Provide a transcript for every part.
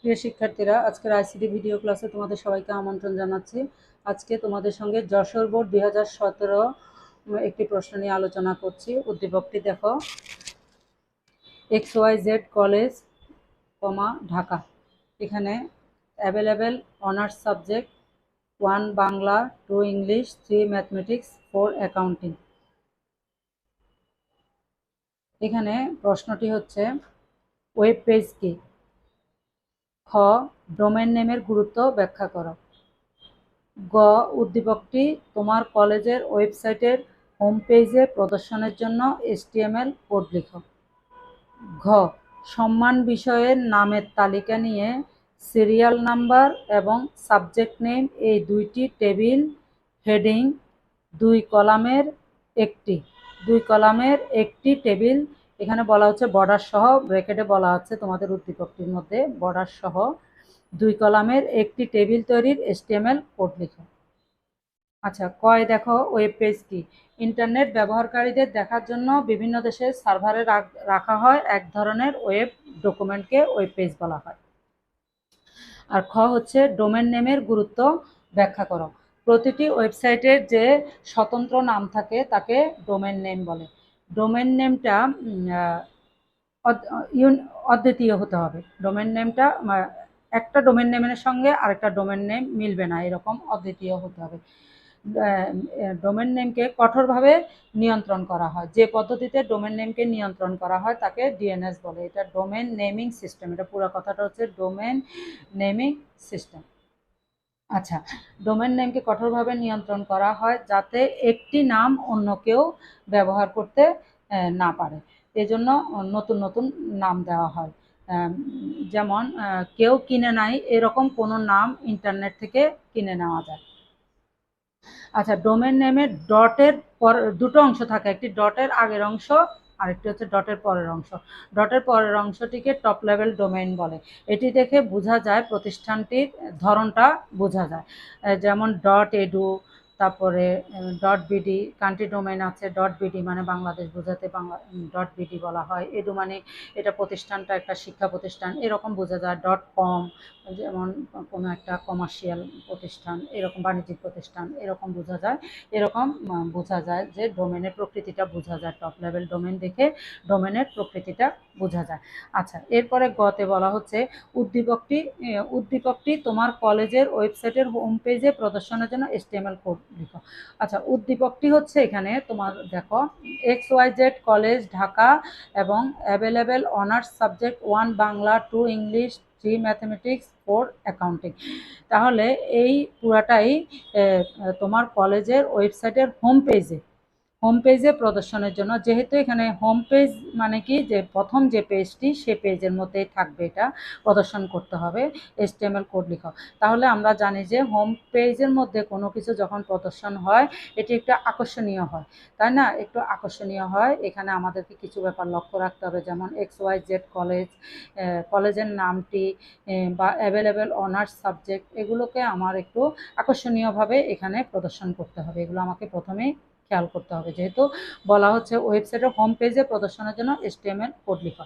প্রিয় শিক্ষার্থীরা, আজকের আইসিটি ভিডিও ক্লাসে তোমাদের সবাইকে আমন্ত্রণ জানাচ্ছি। আজকে তোমাদের সঙ্গে যশোর বোর্ড 2017 একটি প্রশ্ন নিয়ে আলোচনা করছি। উদ্দীপকটি দেখো, XYZ কলেজ, ঢাকা। এখানে available honours subject 1 Bangla, 2 English, 3 mathematics, 4 accounting. এখানে প্রশ্নটি হচ্ছে, ওয়েব পেজ কি? খ, ডোমেন নেমের গুরুত্ব ব্যাখ্যা করো। গ, উদ্দীপকটি তোমার কলেজের ওয়েবসাইটের হোম পেজে প্রদর্শনের জন্য HTML কোড লিখো। ঘ, সম্মান বিষয়ের নামের তালিকা নিয়ে সিরিয়াল নাম্বার এবং সাবজেক্ট নেম এই দুইটি টেবিল হেডিং দুই কলামের একটি টেবিল, এখানে বলা হচ্ছে বর্ডার সহ, ব্র্যাকেটে বলা হচ্ছে তোমাদের উদ্দীপকটির মধ্যে বর্ডার সহ 2 কলামের একটি টেবিল তৈরির HTML কোড লিখো। আচ্ছা, কয় দেখো, ওয়েব পেজ কি? ইন্টারনেট ব্যবহারকারীদের দেখার জন্য বিভিন্ন দেশের সার্ভারে রাখা হয় এক ধরনের ওয়েব ডকুমেন্টকে ওয়েব পেজ বলা হয়। আর খ হচ্ছে, ডোমেন নেমের গুরুত্ব ব্যাখ্যা করো। প্রতিটি ওয়েবসাইটের যে স্বতন্ত্র নাম থাকে তাকে ডোমেন নেম বলে। ডোমেন নেমটা অদ্বিতীয় হতে হবে। ডোমেন নেমটা একটা ডোমেন নেমের সঙ্গে আরেকটা ডোমেন নেম মিলবে না, এরকম অদ্বিতীয় হতে হবে। ডোমেন নেমকে কঠোরভাবে নিয়ন্ত্রণ করা হয়। যে পদ্ধতিতে ডোমেন নেমকে নিয়ন্ত্রণ করা হয় তাকে DNS বলে। এটা ডোমেন নেমিং সিস্টেম, এটা পুরো কথাটা হচ্ছে ডোমেন নেমিং সিস্টেম। আচ্ছা, ডোমেন নেমকে কঠোরভাবে নিয়ন্ত্রণ করা হয় যাতে একটি নাম অন্য কেউ ব্যবহার করতে না পারে। এজন্য নতুন নতুন নাম দেওয়া হয়। যেমন কেউ কিনে নাই এরকম কোনো নাম ইন্টারনেট থেকে কিনে নেওয়া যায়। আচ্ছা, ডোমেন নেমের ডটের পর দুটো অংশ থাকে, একটি ডটের আগের অংশ, আরেকটি হচ্ছে ডটের পরের অংশ। ডটের পরের অংশটিকে টপ লেভেল ডোমেইন বলে। এটি দেখে বোঝা যায় প্রতিষ্ঠানটির ধরনটা বোঝা যায়। যেমন .edu, তারপরে .bd, কান্ট্রি ডোমেইন আছে .bd মানে বাংলাদেশ বোঝাতে বাংলা .bd বলা হয়। এডু মানে এটা প্রতিষ্ঠানটা একটা শিক্ষা প্রতিষ্ঠান, এরকম বোঝা যায়। .com যেমন কোনো একটা কমার্শিয়াল প্রতিষ্ঠান, এরকম বাণিজ্যিক প্রতিষ্ঠান, এরকম বোঝা যায়। এরকম বোঝা যায় যে ডোমেনের প্রকৃতিটা বোঝা যায়। টপ লেভেল ডোমেন দেখে ডোমেনের প্রকৃতিটা বোঝা যায়। আচ্ছা, এরপরে গতে বলা হচ্ছে, উদ্দীপকটি তোমার কলেজের ওয়েবসাইটের হোম পেজে প্রদর্শনের জন্য HTML কোড লিখো। আচ্ছা, উদ্দীপকটি হচ্ছে এখানে তোমার দেখো, XYZ কলেজ ঢাকা এবং available honours subject 1 Bangla, 2 English, 3 mathematics, 4 accounting. তাহলে এই পুরাটাই তোমার কলেজের ওয়েবসাইটের হোম পেজে প্রদর্শনের জন্য, যেহেতু এখানে হোম পেজ মানে কি, যে প্রথম যে পেজটি সে পেজের মধ্যেই থাকবে, এটা প্রদর্শন করতে হবে HTML কোড লিখো। তাহলে আমরা জানি যে হোম পেজের মধ্যে কোনো কিছু যখন প্রদর্শন হয় এটি একটু আকর্ষণীয় হয়, তাই না? একটু আকর্ষণীয় হয়। এখানে আমাদেরকে কিছু ব্যাপার লক্ষ্য রাখতে হবে, যেমন XYZ কলেজ, কলেজের নামটি বা অ্যাভেলেবেল অনার্স সাবজেক্ট, এগুলোকে আমার একটু আকর্ষণীয়ভাবে এখানে প্রদর্শন করতে হবে। এগুলো আমাকে প্রথমেই খেয়াল করতে হবে, যেহেতু বলা হচ্ছে ওয়েবসাইটের হোম পেজে প্রদর্শনের জন্য HTML কোড লিখো।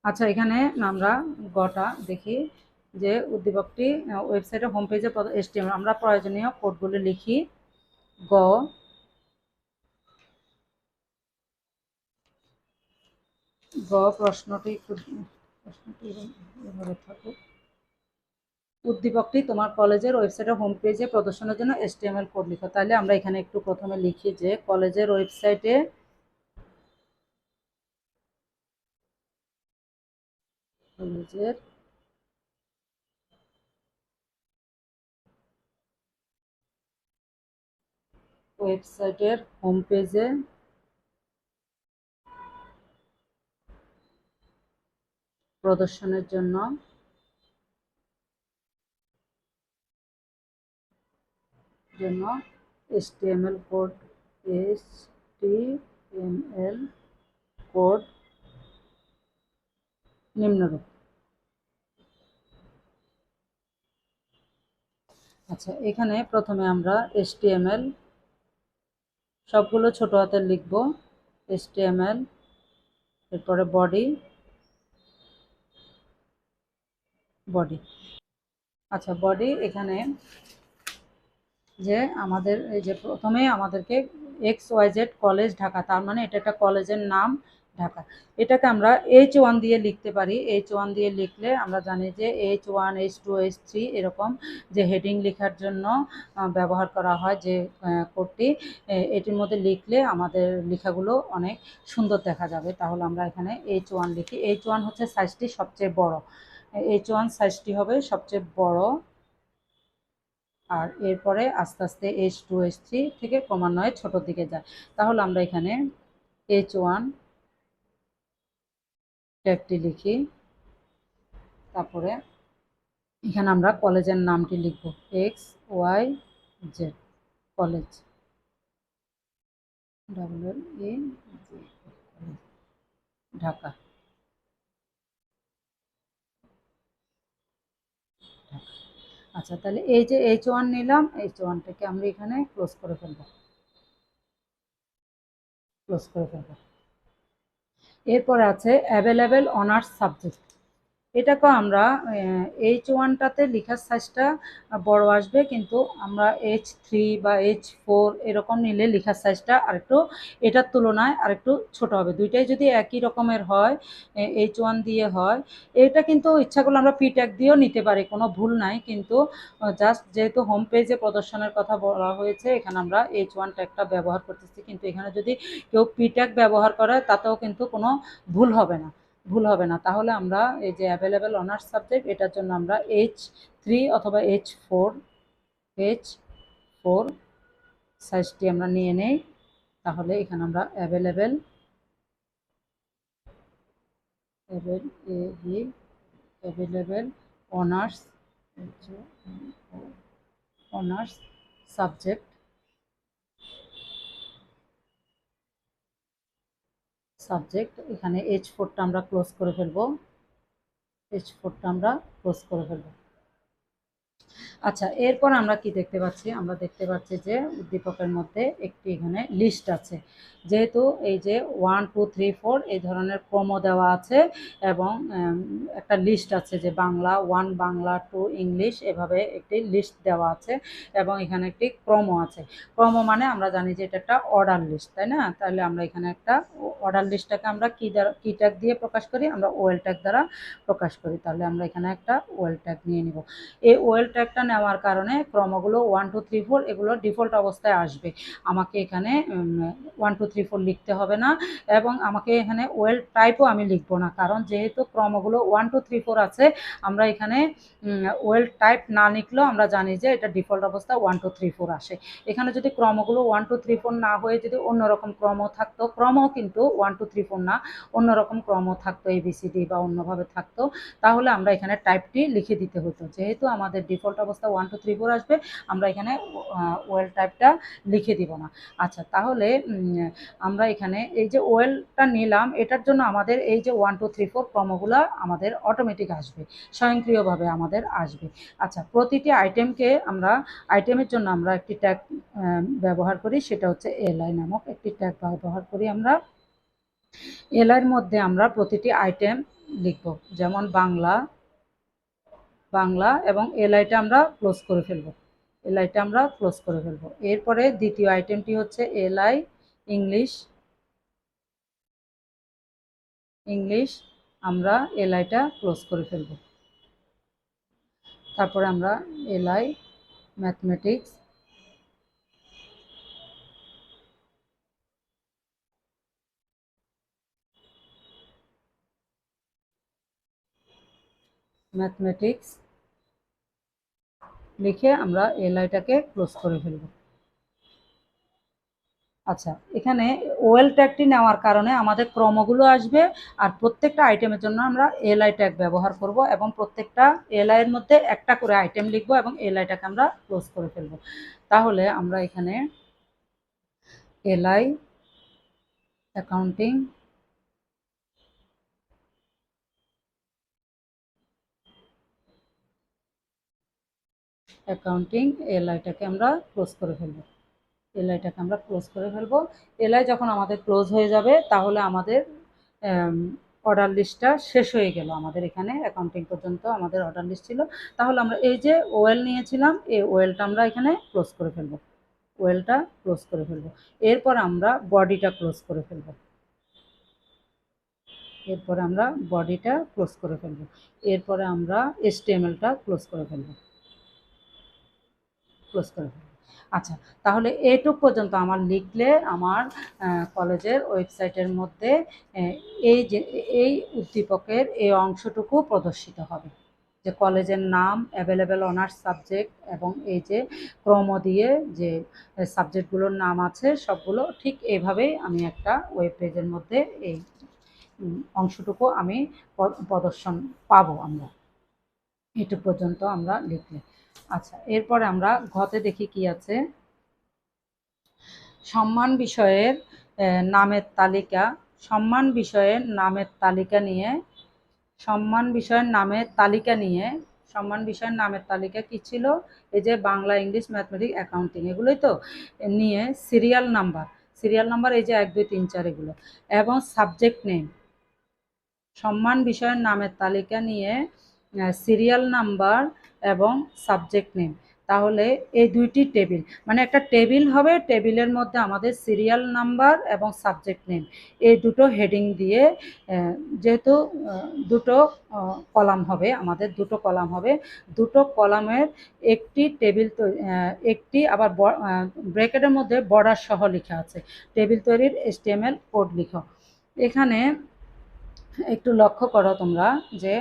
আচ্ছা, এখানে আমরা গটা দেখি যে উদ্দীপকটি ওয়েবসাইটের হোম পেজে HTML, আমরা প্রয়োজনীয় কোডগুলো লিখি। গ, প্রশ্নটি এভাবে থাকুক। উদ্দীপকটি তোমার কলেজের ওয়েবসাইটের হোম পেজে প্রদর্শনের জন্য HTML কোড লিখো। তাহলে আমরা এখানে একটু প্রথমে লিখি যে কলেজের ওয়েবসাইটে হোম পেজে প্রদর্শনের জন্য HTML কোড নিম্নরূপ। আচ্ছা, এখানে প্রথমে আমরা HTML সবগুলো ছোট হাতের লিখব। HTML, এরপরে বডি, বডি। আচ্ছা, বডি এখানে যে আমাদের এই যে প্রথমে আমাদেরকে XYZ কলেজ ঢাকা, তার মানে এটা একটা কলেজের নাম ঢাকা। এটাকে আমরা H1 দিয়ে লিখতে পারি। H1 দিয়ে লিখলে আমরা জানি যে H1, H2, H3 এরকম যে হেডিং লেখার জন্য ব্যবহার করা হয় যে কোডটি, এটির মধ্যে লিখলে আমাদের লেখাগুলো অনেক সুন্দর দেখা যাবে। তাহলে আমরা এখানে H1 লিখি। H1 হচ্ছে সাইজটি সবচেয়ে বড়, H1 সাইজটি হবে সবচেয়ে বড়। আর এরপরে আস্তে আস্তে H2, H3 থেকে ক্রমান্বয়ে ছোটোর দিকে যায়। তাহলে আমরা এখানে H1 ট্যাগটি লিখি। তারপরে এখানে আমরা কলেজের নামটি লিখব, XYZ কলেজ, WLE ঢাকা। আচ্ছা, তাহলে এই যে H1 নিলাম, H1টাকে আমরা এখানে ক্লোজ করে ফেলবো, ক্লোজ করে ফেলবো। এরপরে আছে অ্যাভেলেবেল অনার্স সাবজেক্ট। এটাকেও আমরা H1টাতে লেখার সাইজটা বড় আসবে, কিন্তু আমরা H3 বা H4 এরকম নিলে লেখার সাইজটা আরেকটু এটার তুলনায় আরেকটু ছোট হবে। দুইটাই যদি একই রকমের হয়, H1 দিয়ে হয়, এটা কিন্তু ইচ্ছাগুলো আমরা পি ট্যাগ দিয়েও নিতে পারি, কোনো ভুল নাই। কিন্তু জাস্ট যেহেতু হোম পেজে প্রদর্শনের কথা বলা হয়েছে, এখানে আমরা H1 ট্যাগটা ব্যবহার করতেছি, কিন্তু এখানে যদি কেউ পি ট্যাগ ব্যবহার করে তাতেও কিন্তু কোনো ভুল হবে না, ভুল হবে না। তাহলে আমরা এই যে অ্যাভেলেবেল অনার্স সাবজেক্ট, এটার জন্য আমরা H3 অথবা H4 সাইজটি আমরা নিয়ে নেই। তাহলে এখানে আমরা অ্যাভেলেবেল অনার্স অনার্স সাবজেক্ট এখানে H4টা আমরা ক্লোজ করে ফেলবো, H4টা আমরা ক্লোজ করে ফেলবো। আচ্ছা, এরপর আমরা কি দেখতে পাচ্ছি? আমরা দেখতে পাচ্ছি যে উদ্দীপকের মধ্যে একটি এখানে লিস্ট আছে। যেহেতু এই যে 1 2 3 4 এই ধরনের ক্রম দেওয়া আছে, এবং একটা লিস্ট আছে যে বাংলা 1, বাংলা 2, ইংলিশ, এভাবে একটি লিস্ট দেওয়া আছে, এবং এখানে একটি ক্রম আছে। ক্রম মানে আমরা জানি যে এটা একটা অর্ডার লিস্ট, তাই না? তাহলে আমরা এখানে একটা অর্ডার লিস্টটাকে আমরা কি ট্যাগ দিয়ে প্রকাশ করি? আমরা ওয়েল ট্যাগ দ্বারা প্রকাশ করি। তাহলে আমরা এখানে একটা ওয়েল ট্যাগ নিয়ে নিব। এই ওয়েল ট্যাগটা নেওয়ার কারণে ক্রমগুলো 1 2 3 4 এগুলো ডিফল্ট অবস্থায় আসবে। আমাকে এখানে 1 2 3 4 লিখতে হবে না, এবং আমাকে এখানে ওয়েল টাইপও আমি লিখব না, কারণ যেহেতু ক্রমগুলো 1 2 3 4 আছে, আমরা এখানে ওয়েল টাইপ না লিখলেও আমরা জানি যে এটা ডিফল্ট অবস্থা 1 2 3 4 আসে। এখানে যদি ক্রমগুলো 1 2 3 4 না হয়ে যদি অন্যরকম ক্রম থাকতো, ক্রমও কিন্তু 1 2 3 4 না, অন্যরকম ক্রম থাকতো, ABCD বা অন্যভাবে থাকতো, তাহলে আমরা এখানে টাইপটি লিখে দিতে হতো। যেহেতু আমাদের ডিফল্ট অবস্থা 1 2 3 4 আসবে, আমরা এখানে ওয়েল টাইপটা লিখে দিব না। আচ্ছা, তাহলে আমরা এখানে এই যে ওয়েলটা নিলাম, এটার জন্য আমাদের এই যে 1 2 3 4 ক্রমগুলো আমাদের অটোমেটিক আসবে, স্বয়ংক্রিয়ভাবে আমাদের আসবে। আচ্ছা, প্রতিটি আইটেমের জন্য আমরা একটি ট্যাগ ব্যবহার করি, সেটা হচ্ছে এলআই নামক একটি ট্যাগ ব্যবহার করি আমরা। এলআইয়ের মধ্যে আমরা প্রতিটি আইটেম লিখব, যেমন বাংলা, এবং এলআইটা আমরা ক্লোজ করে ফেলবো, এরপরে দ্বিতীয় আইটেমটি হচ্ছে এলআই ইংলিশ, আমরা এলআইটা ক্লোজ করে ফেলবো। তারপরে আমরা এলআই ম্যাথমেটিক্স, লিখে আমরা এলআইটাকে ক্লোজ করে ফেলবো। আচ্ছা, এখানে ওয়েল ট্যাগটি নেওয়ার কারণে আমাদের ক্রমগুলো আসবে, আর প্রত্যেকটা আইটেমের জন্য আমরা এলআই ট্যাগ ব্যবহার করব, এবং প্রত্যেকটা এলআইয়ের মধ্যে একটা করে আইটেম লিখব, এবং এলআইটাকে আমরা ক্লোজ করে ফেলব। তাহলে আমরা এখানে এলআই অ্যাকাউন্টিং, এলআইটাকে আমরা ক্লোজ করে ফেলবো, এলআই যখন আমাদের ক্লোজ হয়ে যাবে, তাহলে আমাদের অর্ডার লিস্টটা শেষ হয়ে গেল আমাদের এখানে অ্যাকাউন্টিং পর্যন্ত আমাদের অর্ডার লিস্ট ছিল। তাহলে আমরা এই যে ওয়েল নিয়েছিলাম এই ওয়েলটা আমরা এখানে ক্লোজ করে ফেলবো, ওয়েলটা ক্লোজ করে ফেলবো। এরপর আমরা বডিটা ক্লোজ করে ফেলবো, এরপরে আমরা বডিটা ক্লোজ করে ফেলবো, এরপরে আমরা HTML-টা ক্লোজ করে ফেলবো, ক্লোজ করে ফেলবো। আচ্ছা, তাহলে এইটুক পর্যন্ত আমার লিখলে আমার কলেজের ওয়েবসাইটের মধ্যে এই যে এই উদ্দীপকের এই অংশটুকু প্রদর্শিত হবে, যে কলেজের নাম, অ্যাভেলেবেল অনার্স সাবজেক্ট এবং এই যে ক্রম দিয়ে যে সাবজেক্টগুলোর নাম আছে সবগুলো ঠিক এইভাবেই আমি একটা ওয়েব পেজের মধ্যে এই অংশটুকু আমি প্রদর্শন পাবো আমরা, এটুক পর্যন্ত আমরা লিখলে। আচ্ছা, এরপরে আমরা ঘতে দেখি কি আছে। সম্মান বিষয়ের নামের তালিকা, সম্মান বিষয়ের নামের তালিকা নিয়ে, সম্মান বিষয়ের নামের তালিকা নিয়ে, সম্মান বিষয়ের নামের তালিকা কি ছিল? এই যে বাংলা, ইংলিশ, ম্যাথমেটিক্স, অ্যাকাউন্টিং এগুলোই তো নিয়ে সিরিয়াল নাম্বার, সিরিয়াল নাম্বার এই যে 1 2 3 4 এগুলো, এবং সাবজেক্ট নেম। সম্মান বিষয়ের নামের তালিকা নিয়ে সিরিয়াল নাম্বার এবং সাবজেক্ট নেম। তাহলে এই দুইটি টেবিল, মানে একটা টেবিল হবে, টেবিলের মধ্যে আমাদের সিরিয়াল নাম্বার এবং সাবজেক্ট নেম এই দুটো হেডিং দিয়ে, যেহেতু দুটো কলাম হবে, আমাদের দুটো কলাম হবে, দুটো কলামের একটি টেবিল একটি আবার ব্র্যাকেটের মধ্যে বর্ডার সহ লেখা আছে, টেবিল তৈরির HTML কোড লিখো। এখানে একটু লক্ষ্য করো তোমরা যে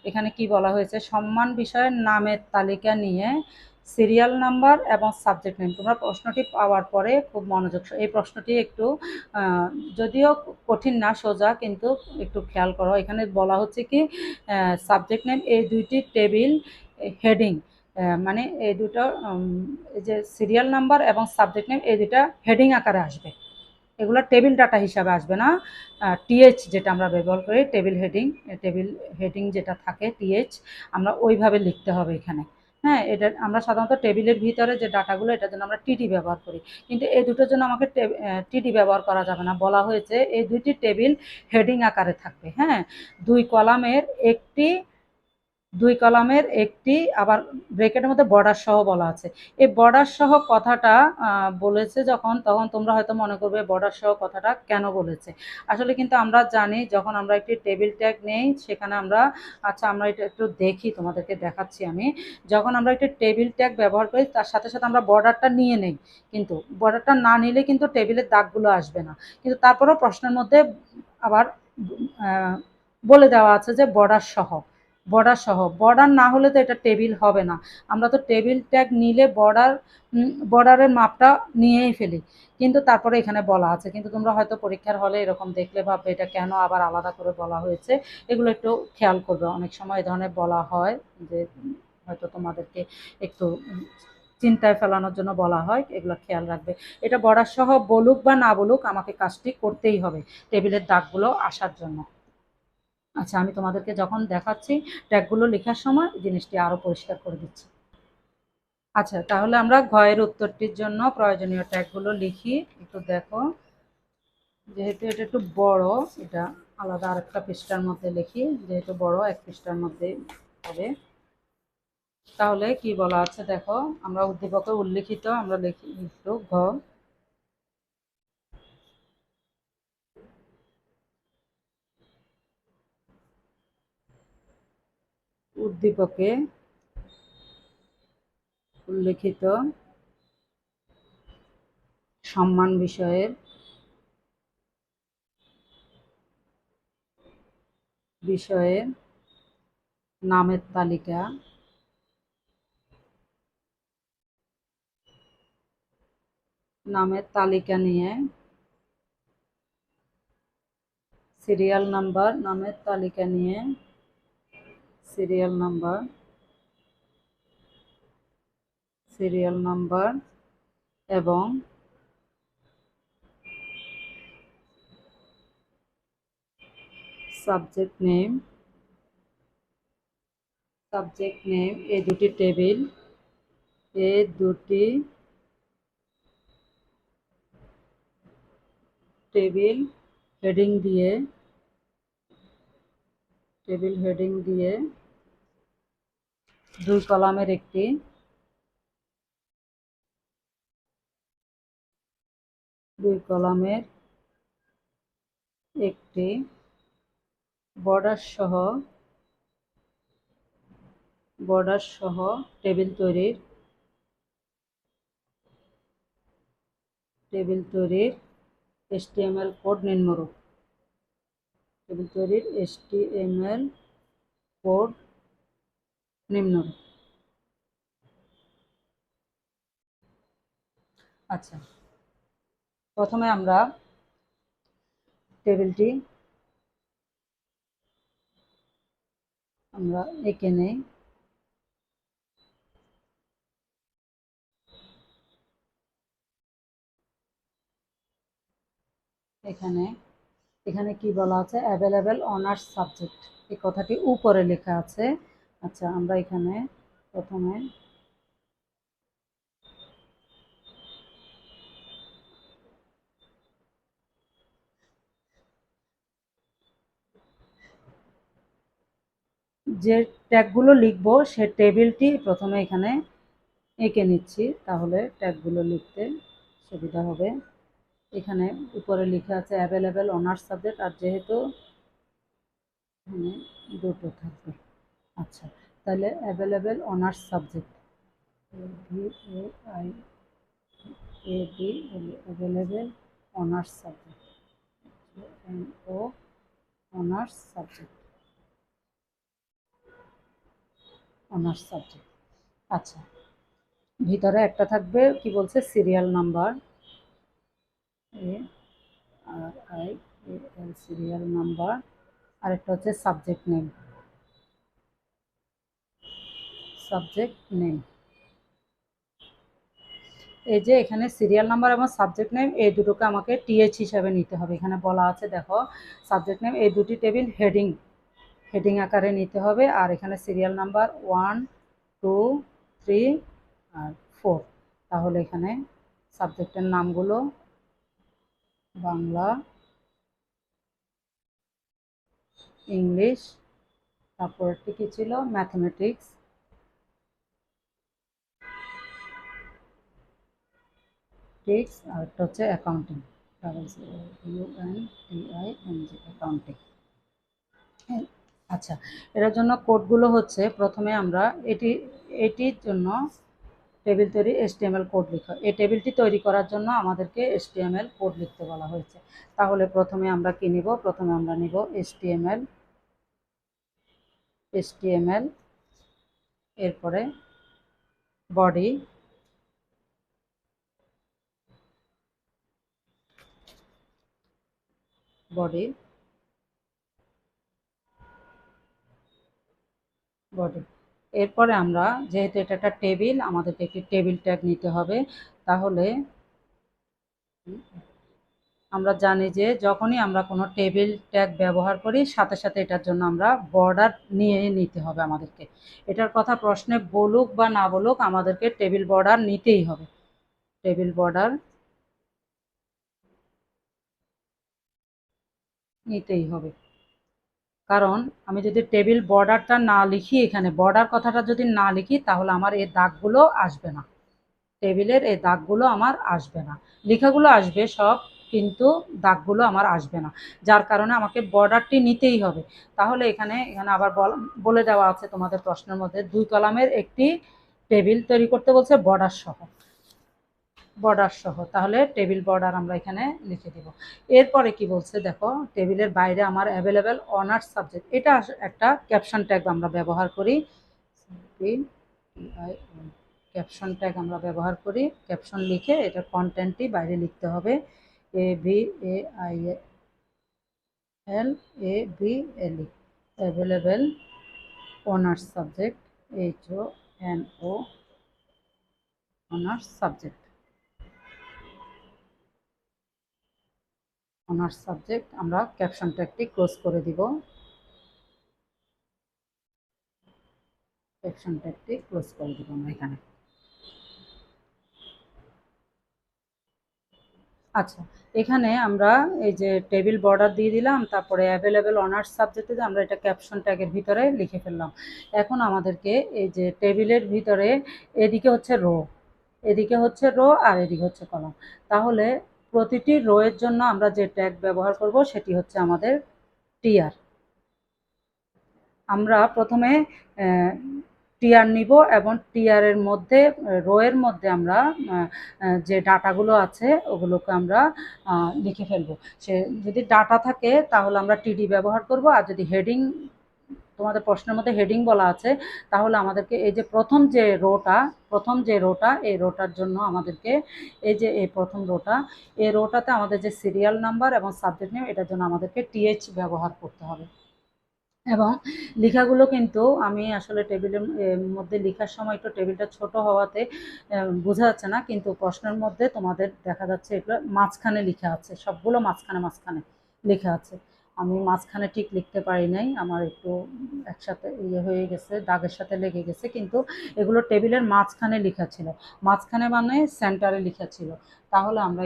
এখানে কি বলা হয়েছে, সম্মান বিষয়ের নামের তালিকা নিয়ে সিরিয়াল নাম্বার এবং সাবজেক্ট নেম। তোমরা প্রশ্নটি পাওয়ার পরে খুব মনোযোগ, এই প্রশ্নটি একটু যদিও কঠিন না, সোজা, কিন্তু একটু খেয়াল করো। এখানে বলা হচ্ছে কি সাবজেক্ট নেম এই দুইটি টেবিল হেডিং, মানে এই দুটো এই যে সিরিয়াল নাম্বার এবং সাবজেক্ট নেম এই দুটা হেডিং আকারে আসবে, এগুলো টেবিল ডাটা হিসাবে আসবে না। টিএইচ যেটা আমরা ব্যবহার করি, টেবিল হেডিং, টেবিল হেডিং যেটা থাকে টিএইচ, আমরা ওইভাবে লিখতে হবে এখানে। হ্যাঁ, এটা আমরা সাধারণত টেবিলের ভিতরে যে ডাটাগুলো এটার জন্য আমরা টিডি ব্যবহার করি, কিন্তু এই দুটোর জন্য আমাকে টিডি ব্যবহার করা যাবে না। বলা হয়েছে এই দুইটি টেবিল হেডিং আকারে থাকবে। হ্যাঁ, দুই কলামের একটি আবার ব্রেকেটের মধ্যে বর্ডার সহ বলা আছে। এই বর্ডার সহ কথাটা বলেছে যখন, তখন তোমরা হয়তো মনে করবে বর্ডার সহ কথাটা কেন বলেছে। আসলে কিন্তু আমরা জানি যখন আমরা একটি টেবিল ট্যাগ নেই সেখানে আমরা, আচ্ছা আমরা এটা একটু দেখি, তোমাদেরকে দেখাচ্ছি আমি। যখন আমরা একটি টেবিল ট্যাগ ব্যবহার করি তার সাথে সাথে আমরা বর্ডারটা নিয়ে নেই, কিন্তু বর্ডারটা না নিলে কিন্তু টেবিলের দাগগুলো আসবে না। কিন্তু তারপরেও প্রশ্নের মধ্যে আবার বলে দেওয়া আছে যে বর্ডার সহ, বর্ডার সহ, বর্ডার না হলে তো এটা টেবিল হবে না। আমরা তো টেবিল ট্যাগ নিলে বর্ডারের মাপটা নিয়েই ফেলি, কিন্তু তারপরে এখানে বলা আছে। কিন্তু তোমরা হয়তো পরীক্ষার হলে এরকম দেখলে ভাববে এটা কেন আবার আলাদা করে বলা হয়েছে। এগুলো একটু খেয়াল করবে, অনেক সময় এই ধরনের বলা হয় যে হয়তো তোমাদেরকে একটু চিন্তায় ফেলানোর জন্য বলা হয়, এগুলো খেয়াল রাখবে। এটা বর্ডার সহ বলুক বা না বলুক আমাকে কাজটি করতেই হবে টেবিলের দাগগুলো আসার জন্য। আচ্ছা, আমি তোমাদেরকে যখন দেখাচ্ছি ট্যাগগুলো লেখার সময় জিনিসটি আরও পরিষ্কার করে দিচ্ছি। আচ্ছা, তাহলে আমরা ঘয়ের উত্তরটির জন্য প্রয়োজনীয় ট্যাগগুলো লিখি। একটু দেখো, যেহেতু এটা একটু বড়, এটা আলাদা আরেকটা পৃষ্ঠার মধ্যে লিখি, যেহেতু বড় এক পৃষ্ঠার মধ্যে হবে। তাহলে কি বলা আছে দেখো, আমরা উদ্দীপকে উল্লিখিত আমরা লিখি একটু ঘ, উদ্দীপকে উল্লিখিত সম্মান বিষয়ের নামের তালিকা নিয়ে সিরিয়াল নাম্বার এবং সাবজেক্ট নেম এই দুটি টেবিল হেডিং দিয়ে টেবিল হেডিং দিয়ে 2 কলামের একটি বর্ডার সহ টেবিল তৈরির HTML কোড নিম্নরূপ। টেবিল তৈরির HTML কোড নিম্নরূপ। আচ্ছা, প্রথমে আমরা টেবিলটি এঁকে নেই। এখানে কি বলা আছে? অ্যাভেলেবেল অনার্স সাবজেক্ট, এই কথাটি উপরে লেখা আছে। আচ্ছা, আমরা এখানে প্রথমে যে ট্যাগগুলো লিখব সে টেবিলটি প্রথমে এখানে এঁকে নিচ্ছি, তাহলে ট্যাগগুলো লিখতে সুবিধা হবে। এখানে উপরে লেখা আছে অ্যাভেলেবেল অনার্স সাবজেক্ট, আর যেহেতু দুটো থাকবে। আচ্ছা, তাহলে available honours subject available honours subject honours subject. আচ্ছা, ভিতরে একটা থাকবে কি বলছে? Serial number, serial number. আরেকটা হচ্ছে সাবজেক্ট নেম। এই যে এখানে সিরিয়াল নাম্বার এবং সাবজেক্ট নেম, এই দুটোকে আমাকে টিএইচ হিসাবে নিতে হবে। এখানে বলা আছে, দেখো, সাবজেক্ট নেম এই দুটি টেবিল হেডিং আকারে নিতে হবে, আর এখানে সিরিয়াল নাম্বার 1, 2, 3 আর 4। তাহলে এখানে সাবজেক্টের নামগুলো বাংলা, ইংলিশ, তারপরটি কি ছিল? ম্যাথমেটিক্স, আর একটা হচ্ছে অ্যাকাউন্টিং, অ্যাকাউন্টিং। আচ্ছা, এটার জন্য কোডগুলো হচ্ছে, প্রথমে আমরা এটির জন্য টেবিল তৈরি HTML কোড লিখো। এই টেবিলটি তৈরি করার জন্য আমাদেরকে HTML কোড লিখতে বলা হয়েছে। তাহলে প্রথমে আমরা কি নিব? প্রথমে আমরা নিব HTML, এরপরে বডি, এরপরে আমরা, যেহেতু এটা একটা টেবিল, আমাদেরকে একটি টেবিল ট্যাগ নিতে হবে। তাহলে আমরা জানি যে যখনই আমরা কোনো টেবিল ট্যাগ ব্যবহার করি, সাথে সাথে এটার জন্য আমরা বর্ডার নিয়ে নিতে হবে আমাদেরকে। এটার কথা প্রশ্নে বলুক বা না বলুক, আমাদেরকে টেবিল বর্ডার নিতেই হবে। টেবিল বর্ডার নিতেই হবে, কারণ আমি যদি টেবিল বর্ডারটা না লিখি, এখানে বর্ডার কথাটা যদি না লিখি, তাহলে আমার এই দাগগুলো আসবে না। টেবিলের এই দাগগুলো আমার আসবে না। লেখাগুলো আসবে সব, কিন্তু দাগগুলো আমার আসবে না, যার কারণে আমাকে বর্ডারটি নিতেই হবে। তাহলে এখানে আবার বলে দেওয়া আছে তোমাদের প্রশ্নের মধ্যে, 2 কলামের একটি টেবিল তৈরি করতে বলছে বর্ডার সহ। তাহলে টেবিল বর্ডার আমরা এখানে লিখে দেব। এরপরে কি বলছে দেখো, টেবিলের বাইরে আমার অ্যাভেলেবেল অনার্স সাবজেক্ট, এটা একটা ক্যাপশন ট্যাগ আমরা ব্যবহার করি। ক্যাপশন ট্যাগ আমরা ব্যবহার করি, ক্যাপশন লিখে এটার কন্টেন্টটি বাইরে লিখতে হবে। AVAIL available honours subject, HONO honours subject, আমরা ক্যাপশন ট্যাগটি ক্লোজ করে দিব। আমরা এখানে। আচ্ছা, এখানে আমরা এই যে টেবিল বর্ডার দিয়ে দিলাম, তারপরে অ্যাভেলেবেল অনার্স সাবজেক্টে আমরা এটা ক্যাপশন ট্যাগের ভিতরে লিখে ফেললাম। এখন আমাদেরকে এই যে টেবিলের ভিতরে এদিকে হচ্ছে রো, এদিকে হচ্ছে রো আর এদিকে হচ্ছে কলাম। তাহলে প্রতিটি রো এর জন্য আমরা যে ট্যাগ ব্যবহার করব সেটি হচ্ছে আমাদের টিআর। আমরা প্রথমে টিআর নিব এবং টিআরের মধ্যে রো এর মধ্যে আমরা যে ডাটাগুলো আছে ওগুলোকে আমরা লিখে ফেলবো। সে যদি ডাটা থাকে তাহলে আমরা টিডি ব্যবহার করব, আর যদি হেডিং, তোমাদের প্রশ্নের মধ্যে হেডিং বলা আছে, তাহলে আমাদেরকে এই যে প্রথম যে রোটা এই রোটার জন্য আমাদেরকে এই যে এই প্রথম রোটা, এই রোটাতে আমাদের যে সিরিয়াল নাম্বার এবং সাবজেক্ট নেম, এটার জন্য আমাদেরকে টিএইচ ব্যবহার করতে হবে। এবং লেখাগুলো কিন্তু আমি আসলে টেবিলের মধ্যে লেখার সময় একটু টেবিলটা ছোট হওয়াতে বোঝা যাচ্ছে না, কিন্তু প্রশ্নের মধ্যে তোমাদের দেখা যাচ্ছে এগুলো মাঝখানে লেখা আছে, সবগুলো মাঝখানে মাঝখানে লেখা আছে। আমি মাঝখানে ঠিক লিখতে পারি নাই, আমার একটু একসাথে ইয়ে হয়ে গেছে, দাগের সাথে লেগে গেছে, কিন্তু এগুলো টেবিলের মাঝখানে লেখা ছিল। মাঝখানে মানে সেন্টারে লেখা ছিল। তাহলে আমরা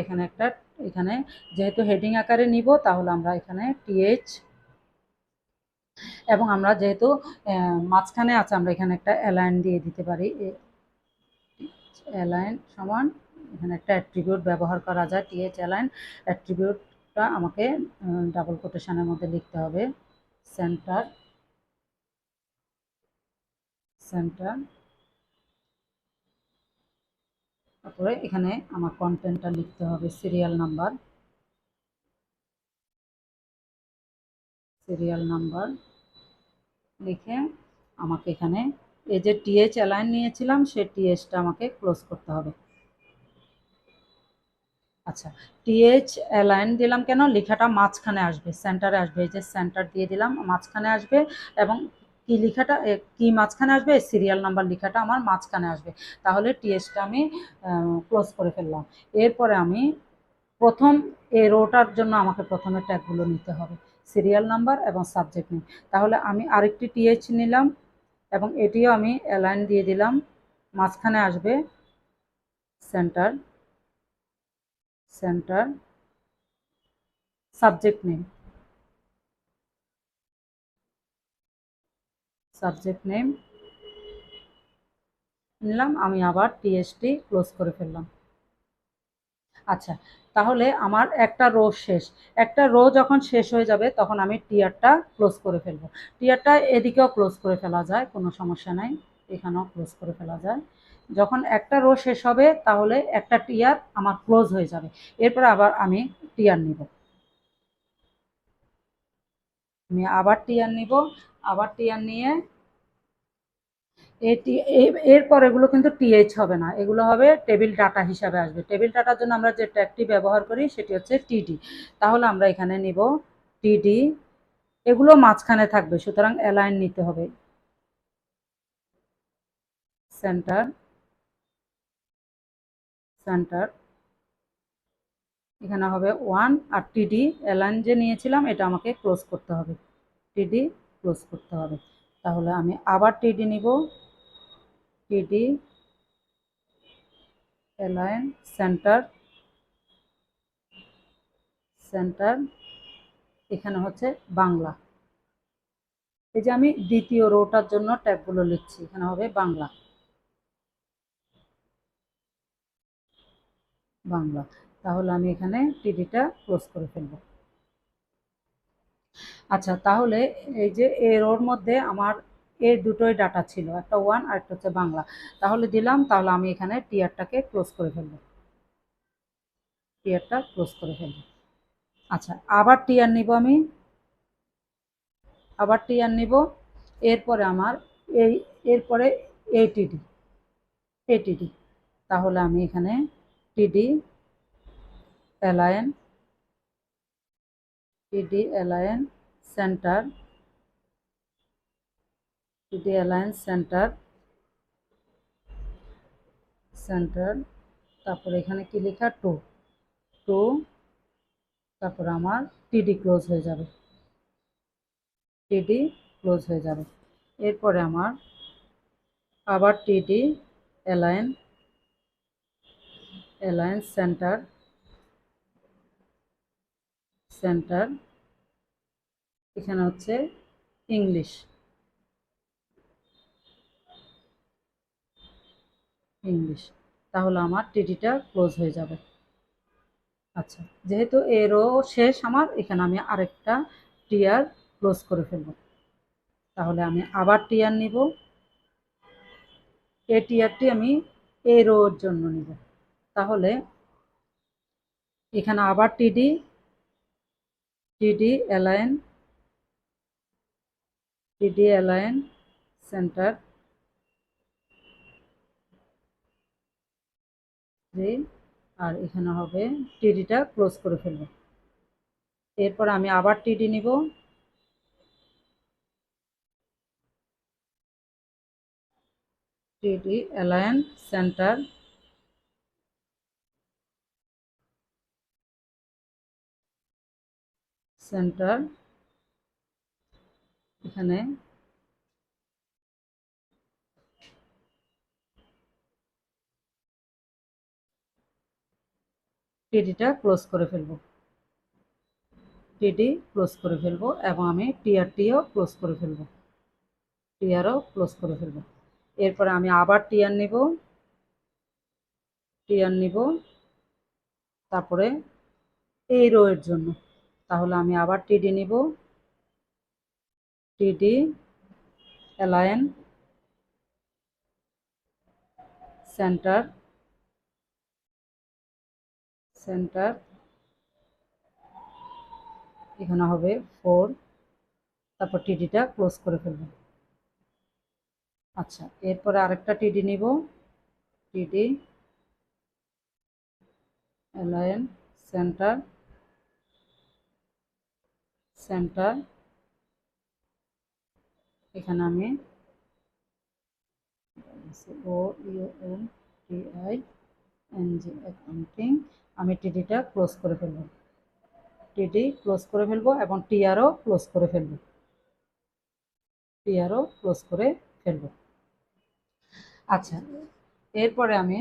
এখানে যেহেতু হেডিং আকারে নিব, তাহলে আমরা এখানে টিএইচ, এবং আমরা যেহেতু মাঝখানে আছে আমরা এখানে একটা অ্যালাইন দিয়ে দিতে পারি। অ্যালাইন সমান এখানে একটা অ্যাট্রিবিউট ব্যবহার করা যায়, টিএইচ অ্যালাইন। অ্যাট্রিবিউটটা আমাকে ডাবল কোটেশনের মধ্যে লিখতে হবে, সেন্টার, সেন্টার। তারপরে এখানে আমার কন্টেন্টটা লিখতে হবে সিরিয়াল নাম্বার, সিরিয়াল নাম্বার লিখে আমাকে এখানে এই যে টিএইচ অ্যালাইন নিয়েছিলাম সেই টিএইচটা আমাকে ক্লোজ করতে হবে। আচ্ছা, টিএইচ অ্যালাইন দিলাম কেন? লেখাটা মাঝখানে আসবে, সেন্টারে আসবে, এই যে সেন্টার দিয়ে দিলাম, মাঝখানে আসবে। এবং কি লেখাটা কি মাঝখানে আসবে? সিরিয়াল নাম্বার লেখাটা আমার মাঝখানে আসবে। তাহলে টিএইচটা আমি ক্লোজ করে ফেললাম। এরপরে আমি প্রথম এই রোটার জন্য আমাকে প্রথমে ট্যাগগুলো নিতে হবে, সিরিয়াল নাম্বার এবং সাবজেক্ট নেম। তাহলে আমি আরেকটি টিএইচ নিলাম এবং এটিও আমি অ্যালাইন দিয়ে দিলাম, মাঝখানে আসবে, centre, centre, subject name, subject name নিলাম, আমি আবার টিএসটি ক্লোজ করে ফেললাম। আচ্ছা, তাহলে আমার একটা রো শেষ। একটা রো যখন শেষ হয়ে যাবে তখন আমি টিআরটা ক্লোজ করে ফেলবো। টিআরটা এদিকেও ক্লোজ করে ফেলা যায়, কোনো সমস্যা নাই, এখানেও ক্লোজ করে ফেলা যায়। যখন একটা রো শেষ হবে তাহলে একটা টিআর আমার ক্লোজ হয়ে যাবে। এরপর আবার আমি টিআর নিব, আমি আবার টিআর নিব, আবার টিআর নিয়ে এটি এরপর এগুলো কিন্তু টিএইচ হবে না, এগুলো হবে টেবিল ডাটা হিসাবে আসবে। টেবিল ডাটার জন্য আমরা যে ট্যাগটি ব্যবহার করি সেটি হচ্ছে টিডি। তাহলে আমরা এখানে নিব টিডি, এগুলো মাঝখানে থাকবে, সুতরাং অ্যালাইন নিতে হবে, সেন্টার, সেন্টার, এখানে হবে 1, আর টিডি অ্যালাইন যে নিয়েছিলাম এটা আমাকে ক্লোজ করতে হবে, টিডি ক্লোজ করতে হবে। তাহলে আমি আবার টিডি নিব, টিডি অ্যালাইন সেন্টার, সেন্টার, এখানে হচ্ছে বাংলা। এই যে আমি দ্বিতীয় রোটার জন্য ট্যাগগুলো লিখছি, এখানে হবে বাংলা, বাংলা। তাহলে আমি এখানে টিডিটা ক্লোজ করে ফেলব। আচ্ছা, তাহলে এই যে এই রোর মধ্যে আমার এই দুটোই ডাটা ছিল, একটা 1 আর একটা হচ্ছে বাংলা। তাহলে দিলাম, তাহলে আমি এখানে টিআরটাকে ক্লোজ করে ফেলব, টিআরটা ক্লোজ করে ফেলব। আচ্ছা, আবার টিআর নিব আমি, আবার টিআর নিব। এরপরে আমার এই এরপরে এটিডি, এটিডি। তাহলে আমি এখানে টিডি অ্যালায়েন, টিডি অ্যালায়েন সেন্টার, টিডি অ্যালায়েন সেন্টার, সেন্টার, তারপরে এখানে কি লেখা? টু, টু, তারপরে আমার টিডি ক্লোজ হয়ে যাবে, টিডি ক্লোজ হয়ে যাবে। এরপরে আমার আবার টিডি অ্যালায়েন, অ্যালায়েন সেন্টার, সেন্টার, এখানে হচ্ছে ইংলিশ, ইংলিশ। তাহলে আমার টিডিটা ক্লোজ হয়ে যাবে। আচ্ছা, যেহেতু এরও শেষ আমার, এখানে আমি আরেকটা টিয়ার ক্লোজ করে ফেলব। তাহলে আমি আবার টিয়ার নিব, এই টিয়ারটি আমি এ রোর জন্য নিব। তাহলে এখানে আবার টিডি, টিডি অ্যালাইন, টিডি অ্যালাইন সেন্টার, আর এখানে হবে টিডিটা ক্লোজ করে ফেলব। এরপর আমি আবার টিডি নিব, টিডি অ্যালাইন সেন্টার, সেন্টার, এখানে টিডিটা ক্লোজ করে ফেলব, টিডি ক্লোজ করে ফেলব এবং আমি টিআরটিও ক্লোজ করে ফেলব, টিআরও ক্লোজ করে ফেলব। এরপরে আমি আবার টিআর নিব, টিআর নিব, তারপরে এই রো এর জন্য। তাহলে আমি আবার টিডি নিব, টিডি অ্যালাইন সেন্টার, সেন্টার, এখানে হবে 4, তারপর টিডিটা ক্লোজ করে ফেলব। আচ্ছা, এরপরে আরেকটা টিডি নিব, টিডি অ্যালাইন সেন্টার, সেন্টার, এখানে আমি OUNTING অ্যাকাউন্টিং, আমি টিডিটা ক্লোজ করে ফেলব, টিডি ক্লোজ করে ফেলব এবং টিআরও ক্লোজ করে ফেলব, টিআরও ক্লোজ করে ফেলব। আচ্ছা, এরপরে আমি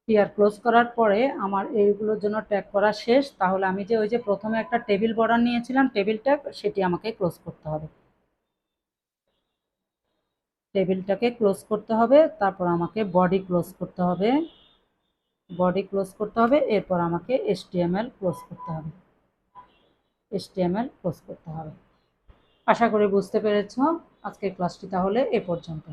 টিআর ক্লোজ করার পরে আমার এইগুলোর জন্য ট্যাগ করা শেষ। তাহলে আমি যে ওই যে প্রথমে একটা টেবিল বর্ডার নিয়েছিলাম, টেবিল ট্যাগ, সেটি আমাকে ক্লোজ করতে হবে, টেবিলটাকে ক্লোজ করতে হবে। তারপর আমাকে বডি ক্লোজ করতে হবে, বডি ক্লোজ করতে হবে। এরপর আমাকে HTML ক্লোজ করতে হবে, HTML ক্লোজ করতে হবে। আশা করি বুঝতে পেরেছ। আজকের ক্লাসটি তাহলে এ পর্যন্ত।